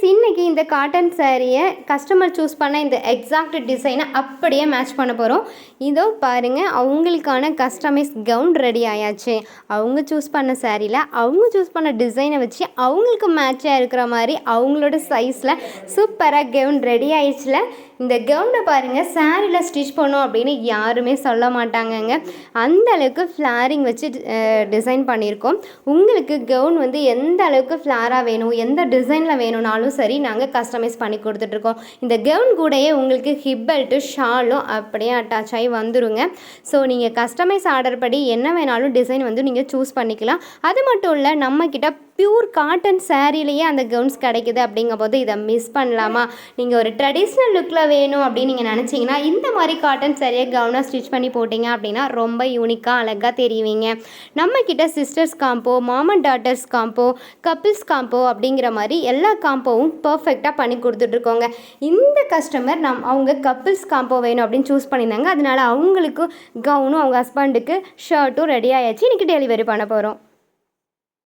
Friends, இன்றைக்கி இந்த cotton சாரியை கஸ்டமர் சூஸ் பண்ண இந்த எக்ஸாக்ட் டிசைனை அப்படியே மேட்ச் பண்ண போகிறோம். இதோ பாருங்கள், அவங்களுக்கான கஸ்டமைஸ் கவுன் ரெடி ஆயாச்சு. அவங்க சூஸ் பண்ண சாரியில் அவங்க சூஸ் பண்ண டிசைனை வச்சு அவங்களுக்கு மேட்சாக இருக்கிற மாதிரி அவங்களோட சைஸில் சூப்பராக கவுன் ரெடி ஆயிடுச்சுல. இந்த கவுனை பாருங்கள், சாரியில் ஸ்டிச் பண்ணோம் அப்படின்னு யாருமே சொல்ல மாட்டாங்கங்க. அந்த அளவுக்கு ஃப்ளாரிங் வச்சு டிசைன் பண்ணியிருக்கோம். உங்களுக்கு கவுன் வந்து எந்த அளவுக்கு ஃப்ளாராக வேணும், எந்த டிசைனில் வேணும்னாலும் சரி, நாங்கள் கஸ்டமைஸ் பண்ணி கொடுத்துட்ருக்கோம். இந்த கவுன் கூடயே உங்களுக்கு ஹிப் பெல்ட்டு ஷாலும் அப்படியே அட்டாச் ஆகி வந்துருங்க. ஸோ நீங்கள் கஸ்டமைஸ் ஆர்டர் படி என்ன வேணாலும் டிசைன் வந்து நீங்கள் சூஸ் பண்ணிக்கலாம். அது மட்டும் இல்லை, நம்மக்கிட்ட பியூர் காட்டன் சாரிலேயே அந்த கவுன்ஸ் கிடைக்குது. அப்படிங்கும்போது இதை மிஸ் பண்ணலாமா? நீங்கள் ஒரு ட்ரெடிஷ்னல் லுக்கில் வேணும் அப்படின்னு நீங்கள் நினச்சிங்கன்னா இந்த மாதிரி காட்டன் சாரியை கவுனாக ஸ்டிச் பண்ணி போட்டிங்க அப்படின்னா ரொம்ப யூனிக்காக அழகாக தெரிவிங்க. நம்மக்கிட்ட sisters combo, mom and daughters combo, couples combo அப்படிங்கிற மாதிரி எல்லா காம்போவும் பர்ஃபெக்டாக பண்ணி கொடுத்துட்ருக்கோங்க. இந்த கஸ்டமர் அவங்க கப்பிள்ஸ் காம்போ வேணும் அப்படின்னு சூஸ் பண்ணியிருந்தாங்க. அதனால அவங்களுக்கு கவுனும் அவங்க ஹஸ்பண்டுக்கு ஷர்ட்டும் ரெடி ஆயாச்சு. இன்றைக்கி டெலிவரி பண்ண போகிறோம்.